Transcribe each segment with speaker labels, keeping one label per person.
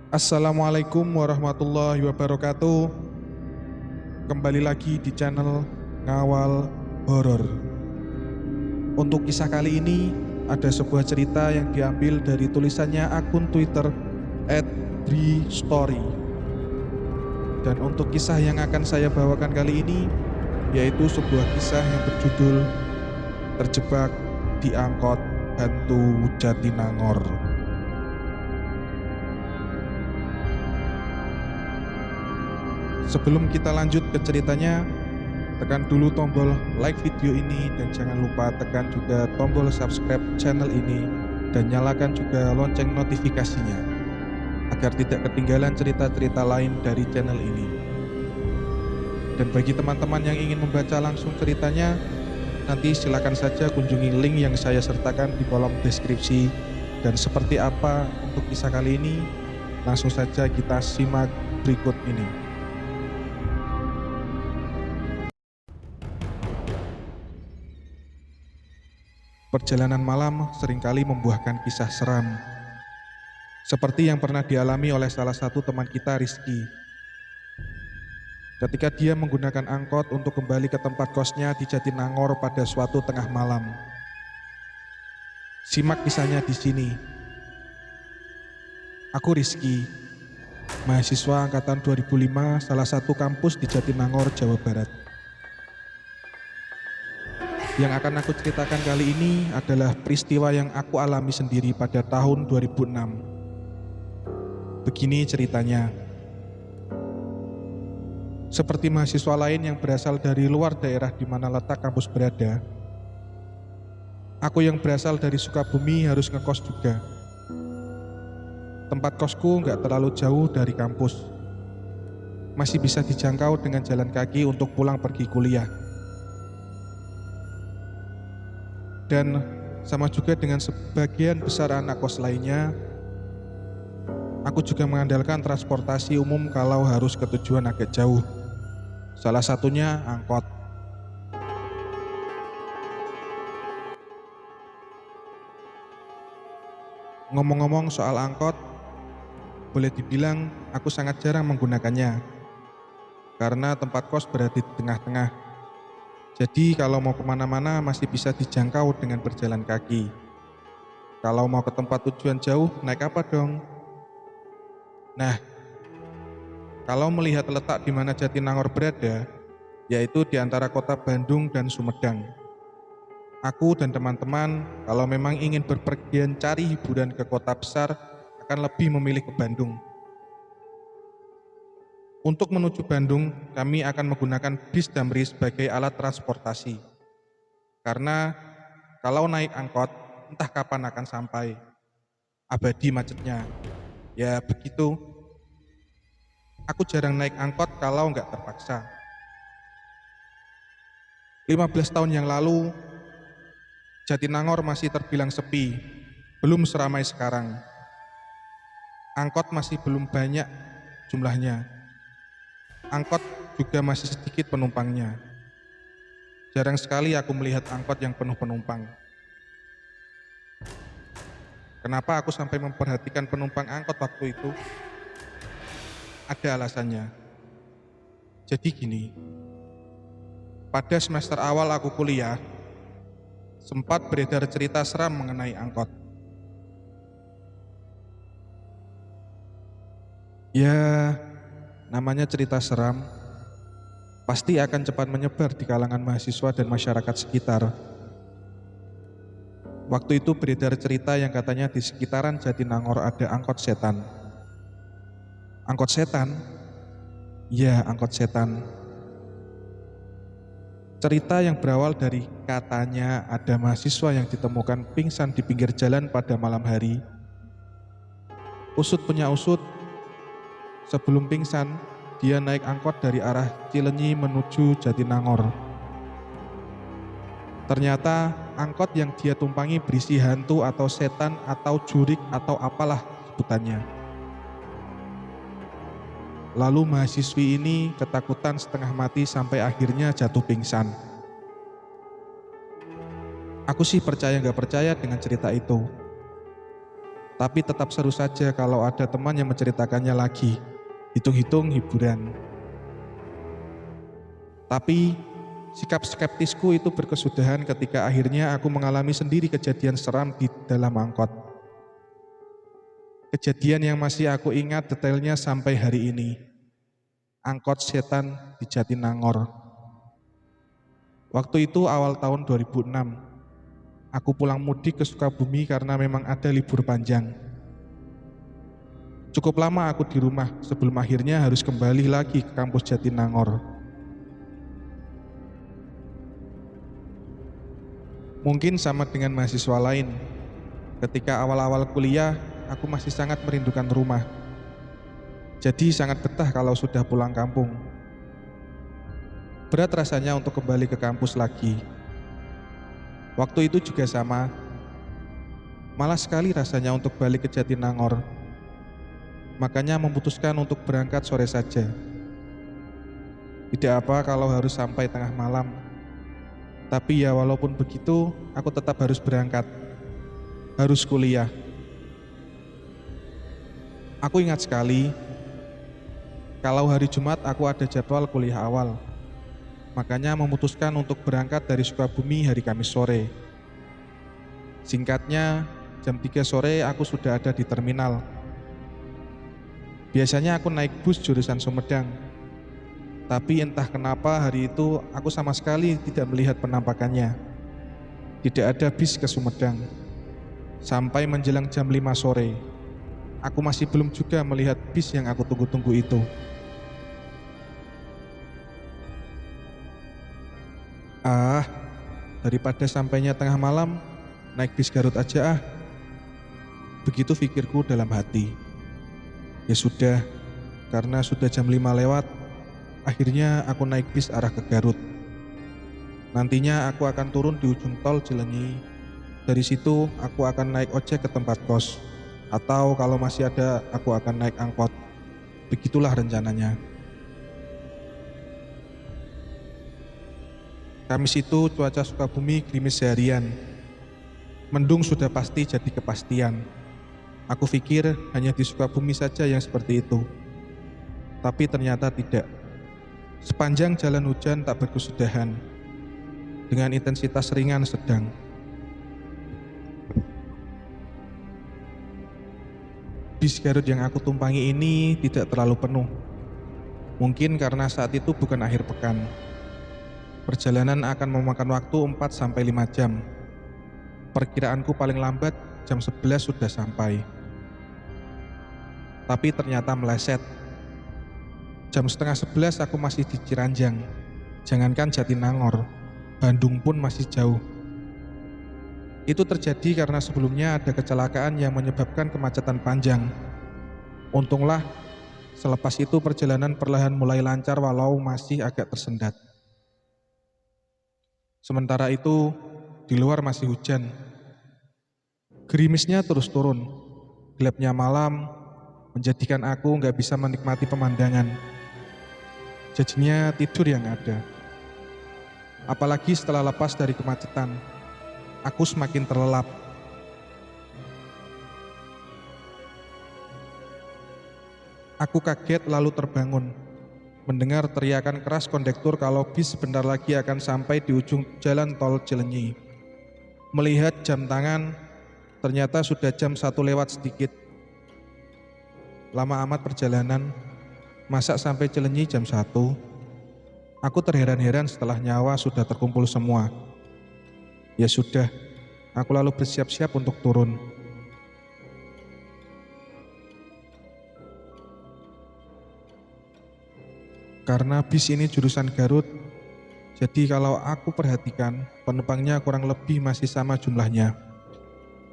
Speaker 1: Assalamualaikum warahmatullahi wabarakatuh. Kembali lagi di channel Ngawal Horor. Untuk kisah kali ini ada sebuah cerita yang diambil dari tulisannya akun Twitter @bristory. Dan untuk kisah yang akan saya bawakan kali ini yaitu sebuah kisah yang berjudul Terjebak di Angkot Hantu Jatinangor. Sebelum kita lanjut ke ceritanya, tekan dulu tombol like video ini dan jangan lupa tekan juga tombol subscribe channel ini dan nyalakan juga lonceng notifikasinya agar tidak ketinggalan cerita-cerita lain dari channel ini. Dan bagi teman-teman yang ingin membaca langsung ceritanya, nanti silakan saja kunjungi link yang saya sertakan di kolom deskripsi. Dan seperti apa untuk kisah kali ini, langsung saja kita simak berikut ini. Perjalanan malam seringkali membuahkan kisah seram, seperti yang pernah dialami oleh salah satu teman kita, Rizky. Ketika dia menggunakan angkot untuk kembali ke tempat kosnya di Jatinangor pada suatu tengah malam. Simak kisahnya di sini. Aku Rizky, mahasiswa angkatan 2005 salah satu kampus di Jatinangor, Jawa Barat. Yang akan aku ceritakan kali ini adalah peristiwa yang aku alami sendiri pada tahun 2006. Begini ceritanya. Seperti mahasiswa lain yang berasal dari luar daerah di mana letak kampus berada, aku yang berasal dari Sukabumi harus ngekos juga. Tempat kosku nggak terlalu jauh dari kampus. Masih bisa dijangkau dengan jalan kaki untuk pulang pergi kuliah. Dan sama juga dengan sebagian besar anak kos lainnya, aku juga mengandalkan transportasi umum kalau harus ke tujuan agak jauh. Salah satunya angkot. Ngomong-ngomong soal angkot, boleh dibilang aku sangat jarang menggunakannya, karena tempat kos berada di tengah-tengah. Jadi kalau mau kemana-mana masih bisa dijangkau dengan berjalan kaki. Kalau mau ke tempat tujuan jauh, naik apa dong? Nah, kalau melihat letak di mana Jatinangor berada, yaitu di antara kota Bandung dan Sumedang. Aku dan teman-teman kalau memang ingin berpergian cari hiburan ke kota besar, akan lebih memilih ke Bandung. Untuk menuju Bandung, kami akan menggunakan bis Damri sebagai alat transportasi. Karena kalau naik angkot, entah kapan akan sampai. Abadi macetnya. Ya begitu. Aku jarang naik angkot kalau nggak terpaksa. 15 tahun yang lalu, Jatinangor masih terbilang sepi, belum seramai sekarang. Angkot masih belum banyak jumlahnya. Angkot juga masih sedikit penumpangnya. Jarang sekali aku melihat angkot yang penuh penumpang. Kenapa aku sampai memperhatikan penumpang angkot waktu itu? Ada alasannya. Jadi gini, pada semester awal aku kuliah, sempat beredar cerita seram mengenai angkot. Ya, namanya cerita seram, pasti akan cepat menyebar di kalangan mahasiswa dan masyarakat sekitar. Waktu itu beredar cerita yang katanya di sekitaran Jatinangor ada angkot setan. Angkot setan? Ya, angkot setan. Cerita yang berawal dari katanya ada mahasiswa yang ditemukan pingsan di pinggir jalan pada malam hari. Usut punya usut, sebelum pingsan, dia naik angkot dari arah Cilenyi menuju Jatinangor. Ternyata angkot yang dia tumpangi berisi hantu atau setan atau jurik atau apalah sebutannya. Lalu mahasiswi ini ketakutan setengah mati sampai akhirnya jatuh pingsan. Aku sih percaya gak percaya dengan cerita itu. Tapi tetap seru saja kalau ada teman yang menceritakannya lagi. Hitung-hitung hiburan. Tapi sikap skeptisku itu berkesudahan ketika akhirnya aku mengalami sendiri kejadian seram di dalam angkot. Kejadian yang masih aku ingat detailnya sampai hari ini. Angkot setan di Jatinangor. Waktu itu awal tahun 2006. Aku pulang mudik ke Sukabumi karena memang ada libur panjang. Cukup lama aku di rumah sebelum akhirnya harus kembali lagi ke kampus Jatinangor. Mungkin sama dengan mahasiswa lain, ketika awal-awal kuliah, aku masih sangat merindukan rumah. Jadi sangat betah kalau sudah pulang kampung. Berat rasanya untuk kembali ke kampus lagi. Waktu itu juga sama. Malas sekali rasanya untuk balik ke Jatinangor. Makanya memutuskan untuk berangkat sore saja. Tidak apa kalau harus sampai tengah malam. Tapi ya walaupun begitu, aku tetap harus berangkat. Harus kuliah. Aku ingat sekali, kalau hari Jumat aku ada jadwal kuliah awal. Makanya memutuskan untuk berangkat dari Sukabumi hari Kamis sore. Singkatnya, jam 3 sore aku sudah ada di terminal. Biasanya aku naik bus jurusan Sumedang. Tapi entah kenapa hari itu aku sama sekali tidak melihat penampakannya. Tidak ada bis ke Sumedang. Sampai menjelang jam 5 sore, aku masih belum juga melihat bis yang aku tunggu-tunggu itu. Daripada sampainya tengah malam, naik bis Garut aja ah. Begitu pikirku dalam hati. Ya sudah, karena sudah jam 5 lewat, akhirnya aku naik bis arah ke Garut. Nantinya aku akan turun di ujung tol Cileunyi. Dari situ aku akan naik ojek ke tempat kos. Atau kalau masih ada, aku akan naik angkot. Begitulah rencananya. Kamis itu cuaca Sukabumi gerimis seharian. Mendung sudah pasti jadi kepastian. Aku pikir hanya di Sukabumi saja yang seperti itu. Tapi ternyata tidak. Sepanjang jalan hujan tak berkesudahan. Dengan intensitas ringan sedang. Bis Garut yang aku tumpangi ini tidak terlalu penuh. Mungkin karena saat itu bukan akhir pekan. Perjalanan akan memakan waktu 4-5 jam. Perkiraanku paling lambat jam 11 sudah sampai. Tapi ternyata meleset. Jam setengah 11 aku masih di Ciranjang. Jangankan Jatinangor, Bandung pun masih jauh. Itu terjadi karena sebelumnya ada kecelakaan yang menyebabkan kemacetan panjang. Untunglah, selepas itu perjalanan perlahan mulai lancar walau masih agak tersendat. Sementara itu, di luar masih hujan. Gerimisnya terus turun. Gelapnya malam menjadikan aku nggak bisa menikmati pemandangan. Jadinya tidur yang ada. Apalagi setelah lepas dari kemacetan, aku semakin terlelap. Aku kaget lalu terbangun, mendengar teriakan keras kondektur kalau bis sebentar lagi akan sampai di ujung jalan tol Cileunyi. Melihat jam tangan, ternyata sudah jam 1 lewat sedikit. Lama amat perjalanan, masa sampai Cileunyi jam 1? Aku terheran-heran setelah nyawa sudah terkumpul semua. Ya sudah, aku lalu bersiap-siap untuk turun. Karena bis ini jurusan Garut, jadi kalau aku perhatikan, penumpangnya kurang lebih masih sama jumlahnya.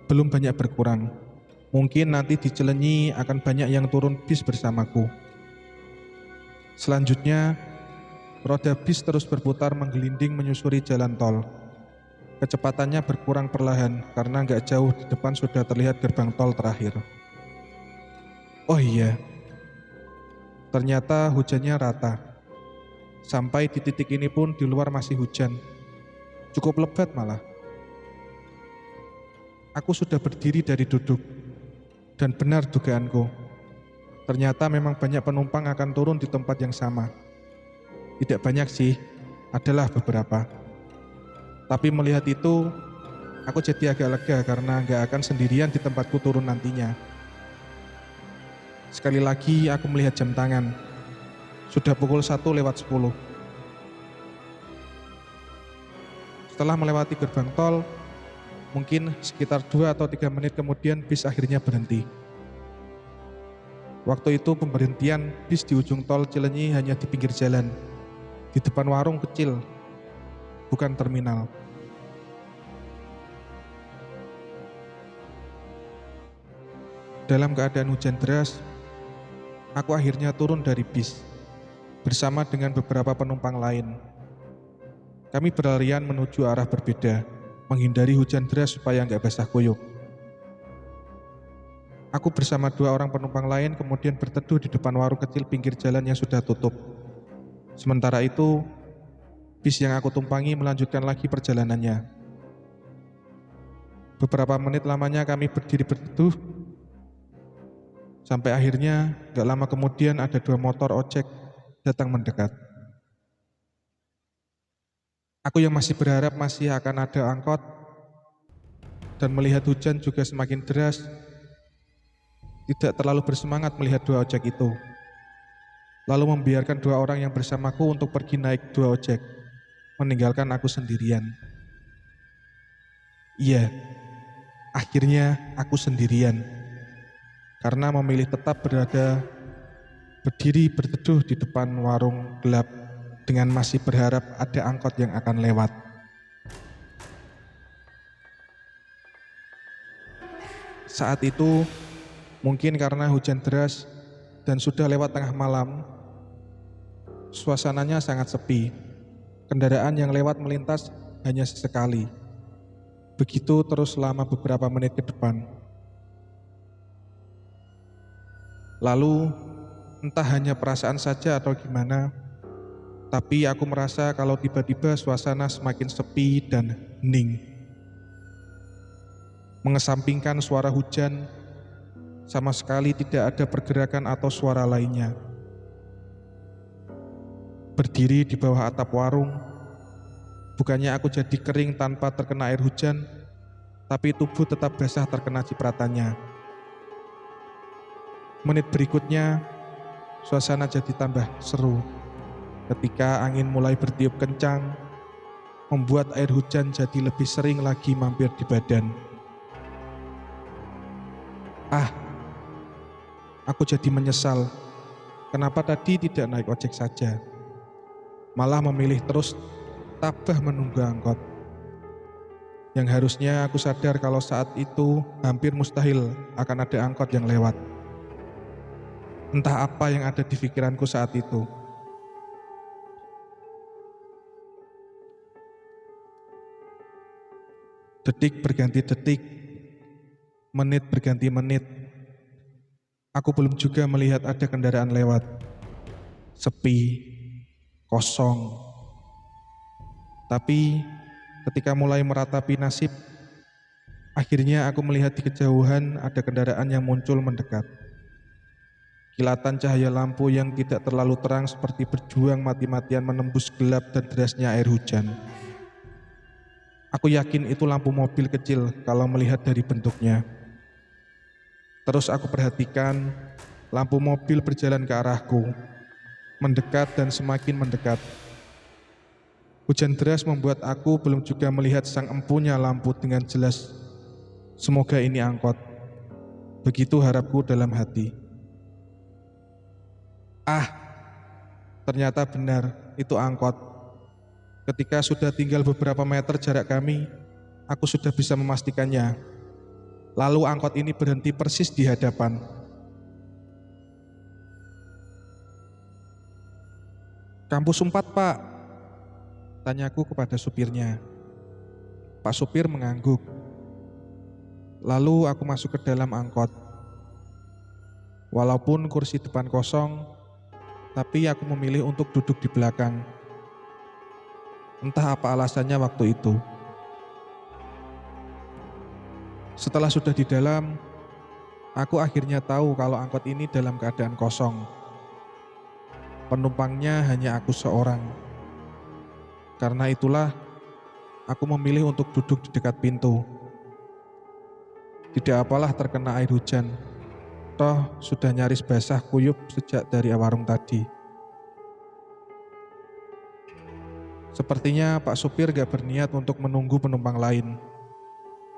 Speaker 1: Belum banyak berkurang. Mungkin nanti di Cileunyi akan banyak yang turun bis bersamaku. Selanjutnya, roda bis terus berputar menggelinding menyusuri jalan tol. Kecepatannya berkurang perlahan karena nggak jauh di depan sudah terlihat gerbang tol terakhir. Oh iya, ternyata hujannya rata. Sampai di titik ini pun di luar masih hujan. Cukup lebat malah. Aku sudah berdiri dari duduk. Dan benar dugaanku, ternyata memang banyak penumpang akan turun di tempat yang sama. Tidak banyak sih, adalah beberapa. Tapi melihat itu, aku jadi agak lega karena nggak akan sendirian di tempatku turun nantinya. Sekali lagi aku melihat jam tangan. Sudah pukul 1:10. Setelah melewati gerbang tol, mungkin sekitar 2 atau 3 menit kemudian bis akhirnya berhenti. Waktu itu pemberhentian bis di ujung tol Cilenyi hanya di pinggir jalan, di depan warung kecil, bukan terminal. Dalam keadaan hujan deras, aku akhirnya turun dari bis, bersama dengan beberapa penumpang lain. Kami berlarian menuju arah berbeda, menghindari hujan deras supaya nggak basah kuyup. Aku bersama 2 orang penumpang lain kemudian berteduh di depan warung kecil pinggir jalan yang sudah tutup. Sementara itu, bis yang aku tumpangi melanjutkan lagi perjalanannya. Beberapa menit lamanya kami berdiri berteduh, sampai akhirnya gak lama kemudian ada 2 motor ojek datang mendekat. Aku yang masih berharap masih akan ada angkot, dan melihat hujan juga semakin deras, tidak terlalu bersemangat melihat 2 ojek itu. Lalu membiarkan 2 orang yang bersamaku untuk pergi naik 2 ojek, meninggalkan aku sendirian. Iya, akhirnya aku sendirian, karena memilih tetap berdiri berteduh di depan warung gelap dengan masih berharap ada angkot yang akan lewat. Saat itu, mungkin karena hujan deras dan sudah lewat tengah malam, suasananya sangat sepi. Kendaraan yang lewat melintas hanya sesekali. Begitu terus selama beberapa menit ke depan. Lalu, entah hanya perasaan saja atau gimana, tapi aku merasa kalau tiba-tiba suasana semakin sepi dan hening. Mengesampingkan suara hujan, sama sekali tidak ada pergerakan atau suara lainnya. Berdiri di bawah atap warung, bukannya aku jadi kering tanpa terkena air hujan, tapi tubuh tetap basah terkena cipratannya. Menit berikutnya, suasana jadi tambah seru. Ketika angin mulai bertiup kencang, membuat air hujan jadi lebih sering lagi mampir di badan. Aku jadi menyesal, kenapa tadi tidak naik ojek saja, malah memilih terus tabah menunggu angkot. Yang harusnya aku sadar kalau saat itu hampir mustahil akan ada angkot yang lewat. Entah apa yang ada di pikiranku saat itu. Detik berganti detik, menit berganti menit. Aku belum juga melihat ada kendaraan lewat. Sepi, kosong. Tapi ketika mulai meratapi nasib, akhirnya aku melihat di kejauhan ada kendaraan yang muncul mendekat. Kilatan cahaya lampu yang tidak terlalu terang seperti berjuang mati-matian menembus gelap dan derasnya air hujan. Aku yakin itu lampu mobil kecil kalau melihat dari bentuknya. Terus aku perhatikan lampu mobil berjalan ke arahku, mendekat dan semakin mendekat. Hujan deras membuat aku belum juga melihat sang empunya lampu dengan jelas. Semoga ini angkot. Begitu harapku dalam hati. Ternyata benar, itu angkot. Ketika sudah tinggal beberapa meter jarak kami, aku sudah bisa memastikannya. Lalu angkot ini berhenti persis di hadapan. "Kampus 4, Pak," tanyaku kepada supirnya. Pak supir mengangguk. Lalu aku masuk ke dalam angkot. Walaupun kursi depan kosong, tapi aku memilih untuk duduk di belakang. Entah apa alasannya waktu itu. Setelah sudah di dalam, Aku akhirnya tahu kalau angkot ini dalam keadaan kosong. Penumpangnya hanya aku seorang. Karena itulah, aku memilih untuk duduk di dekat pintu. Tidak apalah terkena air hujan. Toh sudah nyaris basah kuyup sejak dari warung tadi. Sepertinya Pak supir gak berniat untuk menunggu penumpang lain.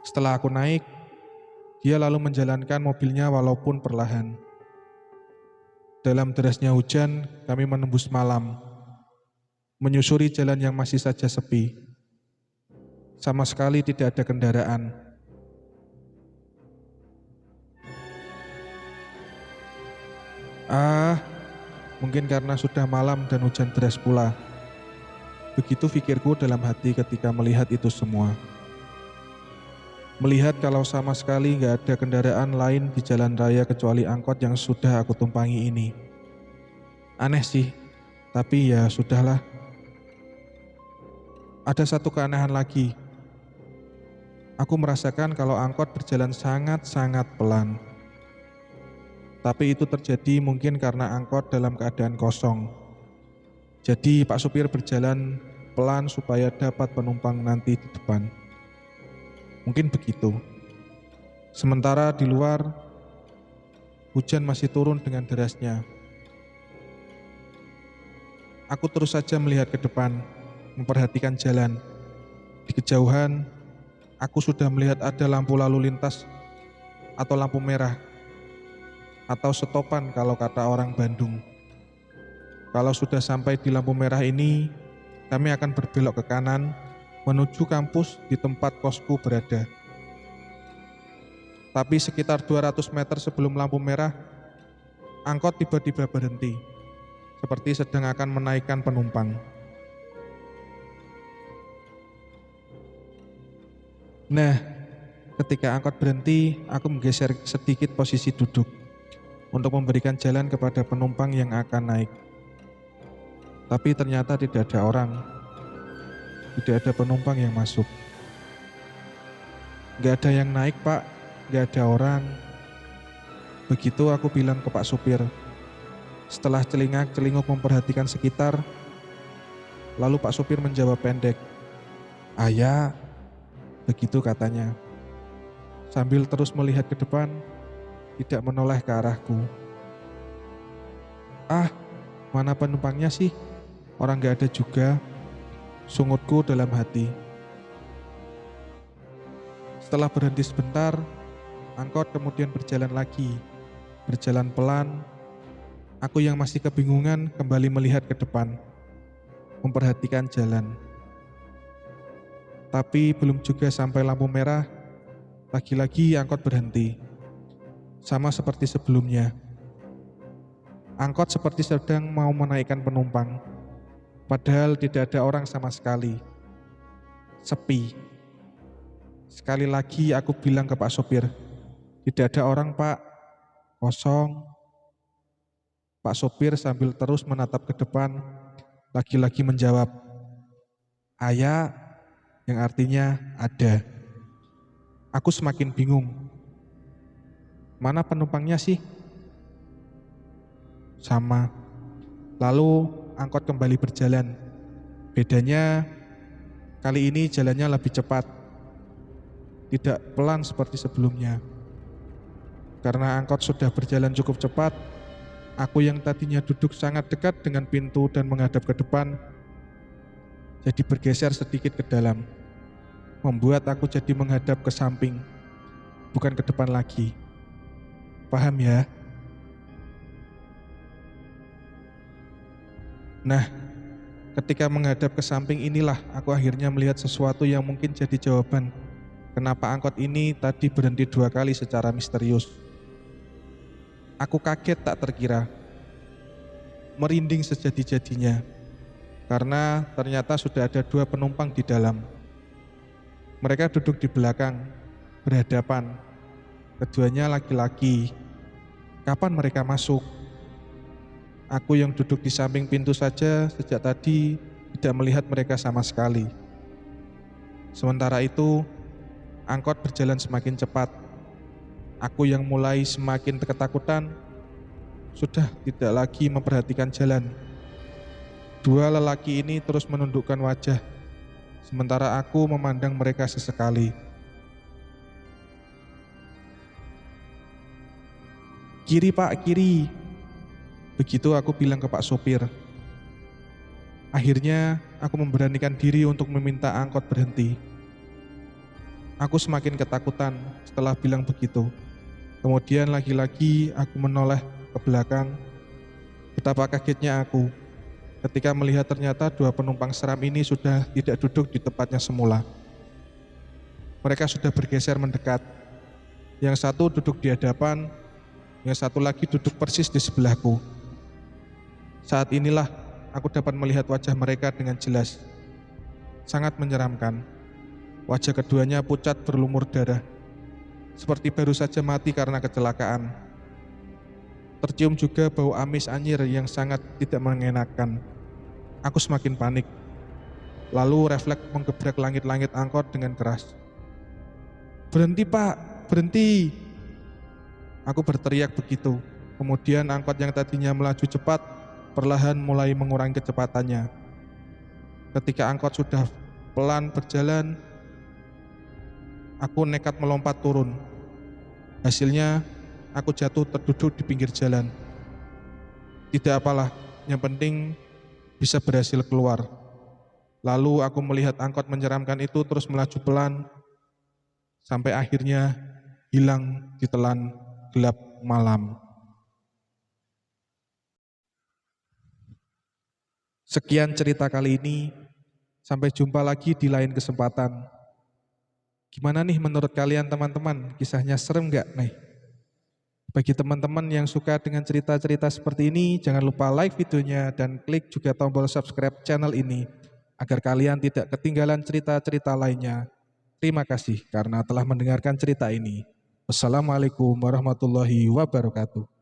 Speaker 1: Setelah aku naik, dia lalu menjalankan mobilnya walaupun perlahan. Dalam derasnya hujan, kami menembus malam, menyusuri jalan yang masih saja sepi. Sama sekali tidak ada kendaraan. Mungkin karena sudah malam dan hujan deras pula. Begitu pikirku dalam hati ketika melihat itu semua. Melihat kalau sama sekali gak ada kendaraan lain di jalan raya kecuali angkot yang sudah aku tumpangi ini. Aneh sih, tapi ya sudahlah. Ada satu keanehan lagi. Aku merasakan kalau angkot berjalan sangat-sangat pelan. Tapi itu terjadi mungkin karena angkot dalam keadaan kosong. Jadi Pak supir berjalan pelan supaya dapat penumpang nanti di depan. Mungkin begitu. Sementara di luar, hujan masih turun dengan derasnya. Aku terus saja melihat ke depan, memperhatikan jalan. Di kejauhan, aku sudah melihat ada lampu lalu lintas atau lampu merah, atau stopan kalau kata orang Bandung. Kalau sudah sampai di lampu merah ini, kami akan berbelok ke kanan menuju kampus di tempat kosku berada. Tapi sekitar 200 meter sebelum lampu merah, angkot tiba-tiba berhenti, seperti sedang akan menaikkan penumpang. Nah, ketika angkot berhenti, aku menggeser sedikit posisi duduk untuk memberikan jalan kepada penumpang yang akan naik. Tapi ternyata tidak ada orang, tidak ada penumpang yang masuk. Gak ada yang naik, Pak, gak ada orang. Begitu aku bilang ke Pak supir. Setelah celingak-celinguk memperhatikan sekitar, lalu Pak supir menjawab pendek, "Ayah," begitu katanya, sambil terus melihat ke depan, tidak menoleh ke arahku. Mana penumpangnya sih? Orang gak ada juga, sungutku dalam hati. Setelah berhenti sebentar, angkot kemudian berjalan lagi, berjalan pelan. Aku yang masih kebingungan kembali melihat ke depan, memperhatikan jalan. Tapi belum juga sampai lampu merah, lagi-lagi angkot berhenti. Sama seperti sebelumnya. Angkot seperti sedang mau menaikkan penumpang. Padahal tidak ada orang sama sekali. Sepi. Sekali lagi aku bilang ke Pak sopir, "Tidak ada orang, Pak. Kosong." Pak sopir sambil terus menatap ke depan, lagi-lagi menjawab, "Ayah," yang artinya ada. Aku semakin bingung. Mana penumpangnya sih? Sama. Lalu angkot kembali berjalan. Bedanya kali ini jalannya lebih cepat. Tidak pelan seperti sebelumnya. Karena angkot sudah berjalan cukup cepat, aku yang tadinya duduk sangat dekat dengan pintu dan menghadap ke depan, jadi bergeser sedikit ke dalam. Membuat aku jadi menghadap ke samping, bukan ke depan lagi. Paham ya? Nah, ketika menghadap ke samping inilah aku akhirnya melihat sesuatu yang mungkin jadi jawaban kenapa angkot ini tadi berhenti 2 kali secara misterius. Aku kaget tak terkira, merinding sejadi-jadinya, karena ternyata sudah ada 2 penumpang di dalam. Mereka duduk di belakang, berhadapan. Keduanya laki-laki. Kapan mereka masuk? Aku yang duduk di samping pintu saja sejak tadi tidak melihat mereka sama sekali. Sementara itu, angkot berjalan semakin cepat. Aku yang mulai semakin ketakutan sudah tidak lagi memperhatikan jalan. Dua lelaki ini terus menundukkan wajah, sementara aku memandang mereka sesekali. "Kiri Pak, kiri." Begitu aku bilang ke Pak sopir. Akhirnya aku memberanikan diri untuk meminta angkot berhenti. Aku semakin ketakutan setelah bilang begitu. Kemudian lagi-lagi aku menoleh ke belakang. Betapa kagetnya aku ketika melihat ternyata dua penumpang seram ini sudah tidak duduk di tempatnya semula. Mereka sudah bergeser mendekat. Yang satu duduk di hadapan, yang satu lagi duduk persis di sebelahku. Saat inilah aku dapat melihat wajah mereka dengan jelas. Sangat menyeramkan. Wajah keduanya pucat berlumur darah, seperti baru saja mati karena kecelakaan. Tercium juga bau amis anyir yang sangat tidak mengenakan. Aku semakin panik. Lalu refleks menggebrak langit-langit angkot dengan keras. "Berhenti Pak, berhenti!" Aku berteriak begitu. Kemudian angkot yang tadinya melaju cepat perlahan mulai mengurangi kecepatannya. Ketika angkot sudah pelan berjalan, aku nekat melompat turun. Hasilnya, aku jatuh terduduk di pinggir jalan. Tidak apalah, yang penting bisa berhasil keluar. Lalu aku melihat angkot menyeramkan itu terus melaju pelan, sampai akhirnya hilang di telan gelap malam. Sekian cerita kali ini, sampai jumpa lagi di lain kesempatan. Gimana nih menurut kalian teman-teman, kisahnya serem gak nih? Bagi teman-teman yang suka dengan cerita-cerita seperti ini, jangan lupa like videonya dan klik juga tombol subscribe channel ini, agar kalian tidak ketinggalan cerita-cerita lainnya. Terima kasih karena telah mendengarkan cerita ini. Wassalamualaikum warahmatullahi wabarakatuh.